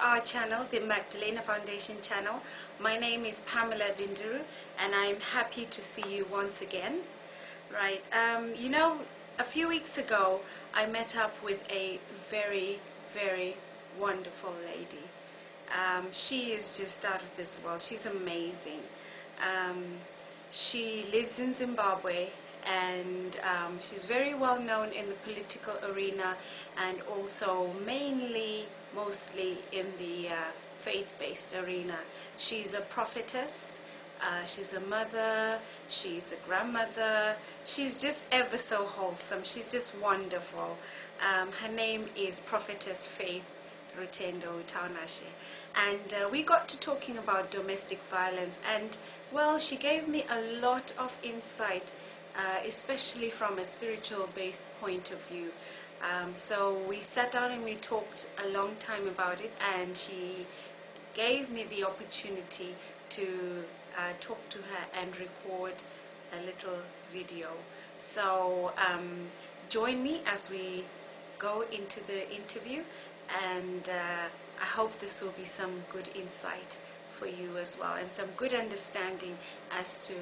our channel, the Magdalena Foundation channel. My name is Pamela Binduru, and I'm happy to see you once again. Right, you know, a few weeks ago I met up with a very, very wonderful lady. She is just out of this world. She's amazing. She lives in Zimbabwe, and she's very well known in the political arena, and also mostly in the faith-based arena. She's a prophetess, she's a mother, she's a grandmother, she's just ever so wholesome, she's just wonderful. Her name is Prophetess RF Wutawunashe, and we got to talking about domestic violence, and well, she gave me a lot of insight, especially from a spiritual based point of view. So we sat down and we talked a long time about it, and she gave me the opportunity to talk to her and record a little video. So join me as we go into the interview, and I hope this will be some good insight for you as well, and some good understanding as to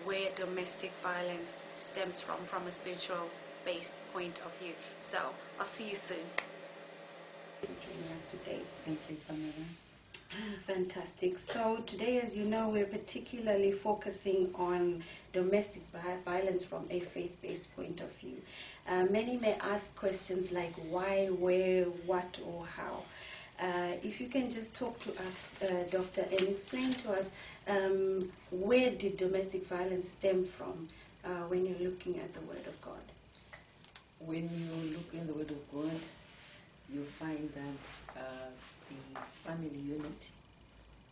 where domestic violence stems from a spiritual based point of view. So I'll see you soon. Joining us today. Thank you, Pamela. Fantastic. So today, as you know, we're particularly focusing on domestic violence from a faith-based point of view. Many may ask questions like why, where, what, or how. If you can just talk to us, Doctor, and explain to us where did domestic violence stem from when you're looking at the Word of God? When you look in the Word of God, you find that the family unit,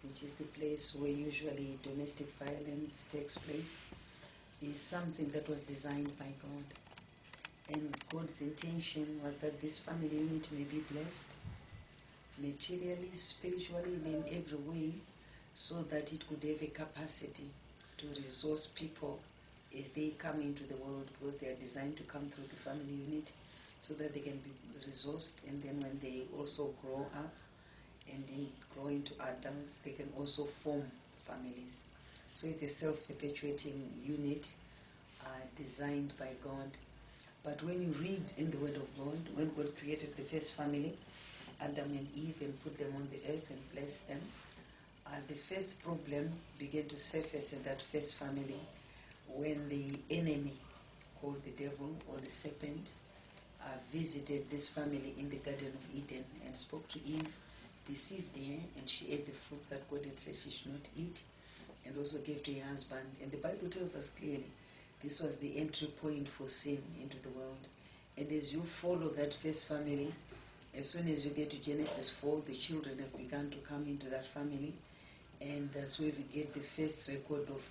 which is the place where usually domestic violence takes place, is something that was designed by God. And God's intention was that this family unit may be blessed materially, spiritually, and in every way, so that it could have a capacity to resource people as they come into the world, because they are designed to come through the family unit so that they can be resourced, and then when they also grow up and then grow into adults, they can also form families. So it's a self-perpetuating unit designed by God. But when you read in the Word of God, when God created the first family, Adam and Eve, and put them on the earth and blessed them, the first problem began to surface in that first family when the enemy, called the devil or the serpent, visited this family in the Garden of Eden and spoke to Eve, deceived her, and she ate the fruit that God had said she should not eat, and also gave to her husband. And the Bible tells us clearly this was the entry point for sin into the world. And as you follow that first family, as soon as you get to Genesis 4, the children have begun to come into that family, and that's where we get the first record of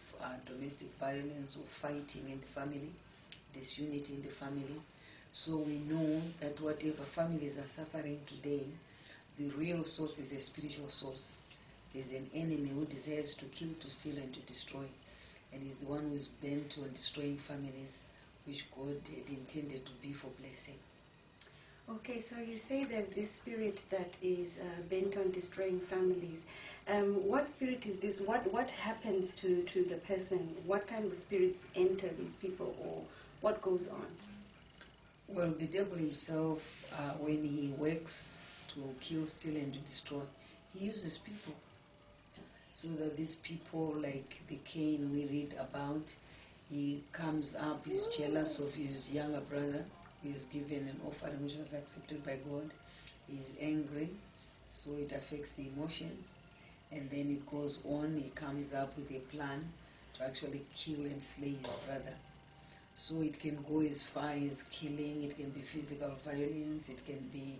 domestic violence or fighting in the family, disunity in the family. So we know that whatever families are suffering today, the real source is a spiritual source. There's an enemy who desires to kill, to steal, and to destroy, and he's the one who is bent on destroying families which God had intended to be for blessing. Okay, so you say there's this spirit that is bent on destroying families. What spirit is this? What happens to the person? What kind of spirits enter these people, or what goes on? Well, the devil himself, when he works to kill, steal, and to destroy, he uses people. So that these people, like the Cain we read about, he comes up, he's jealous of his younger brother. He is given an offering which was accepted by God. He is angry, so it affects the emotions. And then it goes on, he comes up with a plan to actually kill and slay his brother. So it can go as far as killing, it can be physical violence, it can be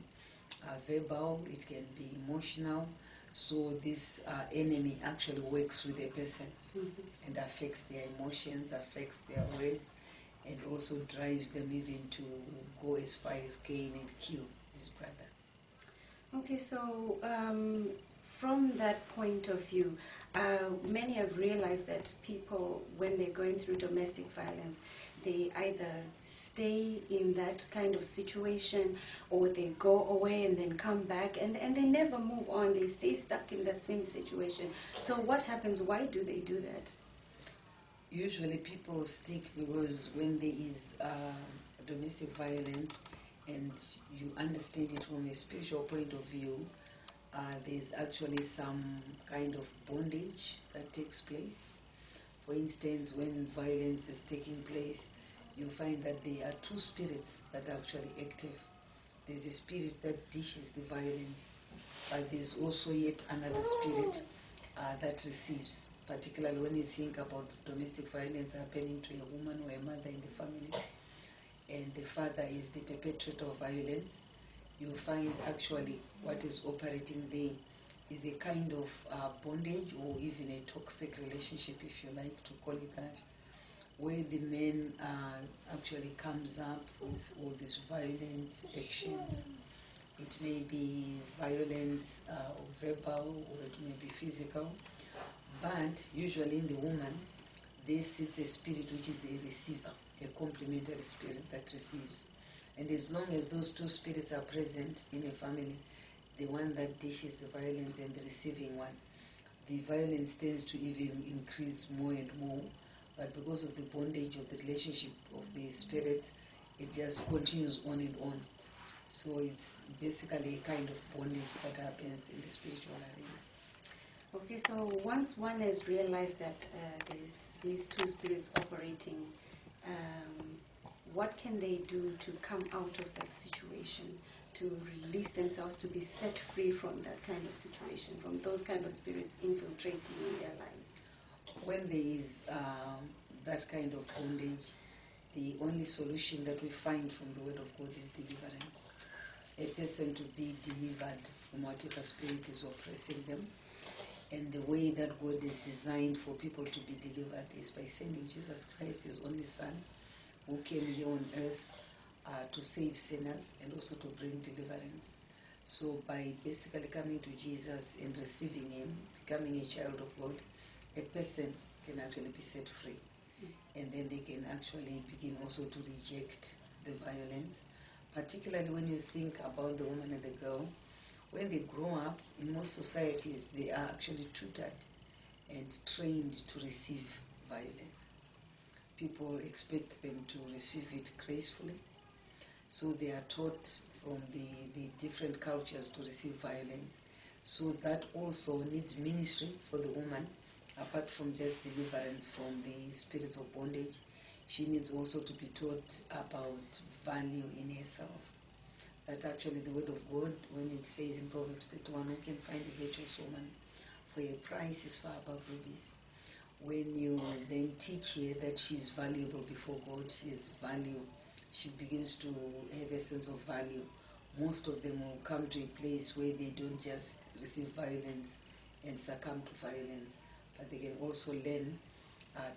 verbal, it can be emotional. So this enemy actually works with a person and affects their emotions, affects their words, and also drives them even to go as far as Cain and kill his brother. Okay, so from that point of view, many have realized that people, when they're going through domestic violence, they either stay in that kind of situation or they go away and then come back, and they never move on. They stay stuck in that same situation. So what happens? Why do they do that? Usually people stick because when there is domestic violence and you understand it from a spiritual point of view, there's actually some kind of bondage that takes place. For instance, when violence is taking place, you find that there are two spirits that are actually active. There's a spirit that dishes the violence, but there's also yet another spirit that receives, particularly when you think about domestic violence happening to a woman or a mother in the family, and the father is the perpetrator of violence. You find actually what is operating there is a kind of bondage or even a toxic relationship, if you like to call it that, where the man actually comes up with all these violent actions. It may be violent or verbal, or it may be physical, but usually in the woman there sits a spirit which is a receiver, a complementary spirit that receives. And as long as those two spirits are present in a family, the one that dishes the violence and the receiving one, the violence tends to even increase more and more. But because of the bondage of the relationship of the spirits, it just continues on and on. So it's basically a kind of bondage that happens in the spiritual arena. Okay, so once one has realized that there's these two spirits operating, what can they do to come out of that situation, to release themselves, to be set free from that kind of situation, from those kind of spirits infiltrating in their lives? When there is that kind of bondage, the only solution that we find from the Word of God is deliverance. A person to be delivered from whatever spirit is oppressing them. And the way that God is designed for people to be delivered is by sending Jesus Christ, his only Son, who came here on earth to save sinners and also to bring deliverance. So by basically coming to Jesus and receiving him, becoming a child of God, a person can actually be set free. And then they can actually begin also to reject the violence, particularly when you think about the woman and the girl. When they grow up, in most societies, they are actually tutored and trained to receive violence. People expect them to receive it gracefully. So they are taught from the different cultures to receive violence. So that also needs ministry for the woman, apart from just deliverance from the spirits of bondage. She needs also to be taught about value in herself. That actually the Word of God, when it says in Proverbs 31, who can find a virtuous woman, for a price is far above rubies. When you then teach her that she is valuable before God, she has value, she begins to have a sense of value. Most of them will come to a place where they don't just receive violence and succumb to violence, but they can also learn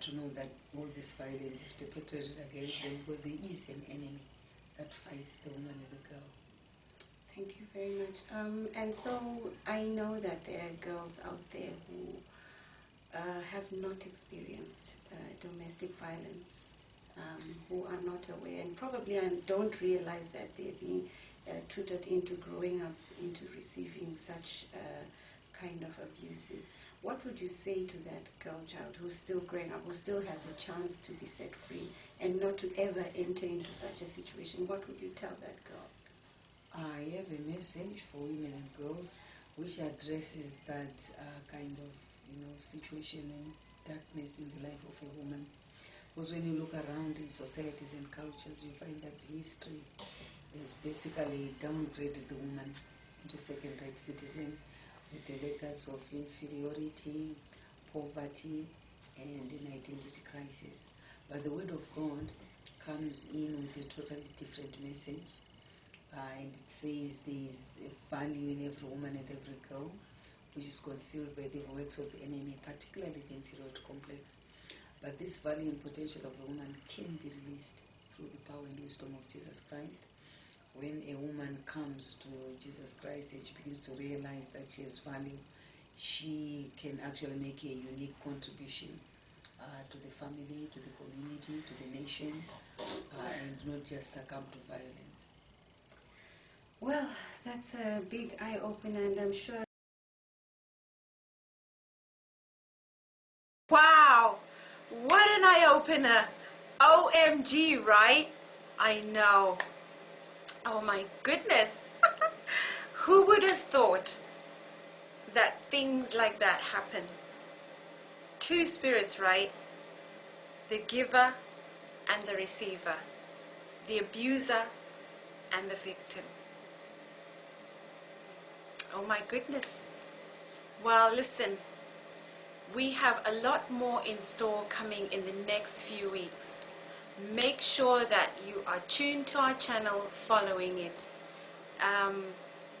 to know that all this violence is perpetrated against them because there is an enemy that fights the woman and the girl. Thank you very much. And so I know that there are girls out there who have not experienced domestic violence, who are not aware and probably don't realize that they're being tutored into growing up into receiving such kind of abuses. What would you say to that girl child who's still growing up, who still has a chance to be set free and not to ever enter into such a situation? What would you tell that girl? I have a message for women and girls which addresses that kind of situation and darkness in the life of a woman. Because when you look around in societies and cultures, you find that history has basically downgraded the woman into a second-rate citizen with the legacy of inferiority, poverty, and an identity crisis. But the Word of God comes in with a totally different message. And it says there is a value in every woman and every girl which is concealed by the works of the enemy, particularly the inferiority complex. But this value and potential of a woman can be released through the power and wisdom of Jesus Christ. When a woman comes to Jesus Christ and she begins to realize that she has value, she can actually make a unique contribution to the family, to the community, to the nation, and not just succumb to violence. Well, that's a big eye-opener, and I'm sure. Wow, what an eye-opener. OMG, right? I know. Oh my goodness. Who would have thought that things like that happen? Two spirits, right? The giver and the receiver. The abuser and the victim. Oh my goodness. Well, listen, we have a lot more in store coming in the next few weeks. Make sure that you are tuned to our channel, following it.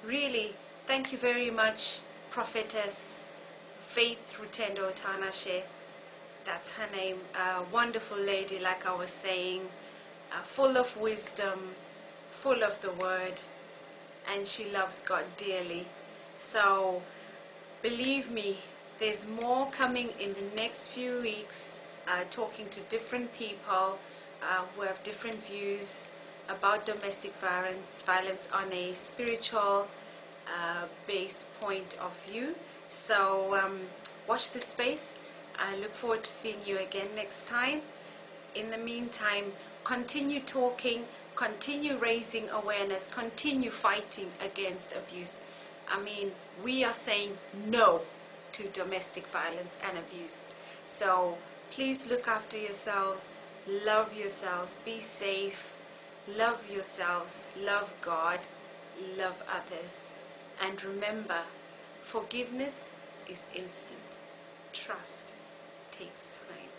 Really, thank you very much, Prophetess Faith RF Wutawunashe. That's her name. A wonderful lady, like I was saying, full of wisdom, full of the word, and she loves God dearly. So believe me, there's more coming in the next few weeks, talking to different people who have different views about domestic violence on a spiritual based point of view. So watch this space. I look forward to seeing you again next time. In the meantime, continue talking, continue raising awareness, continue fighting against abuse. I mean, we are saying no to domestic violence and abuse. So please look after yourselves, love yourselves, be safe, love yourselves, love God, love others. And remember, forgiveness is instant. Trust takes time.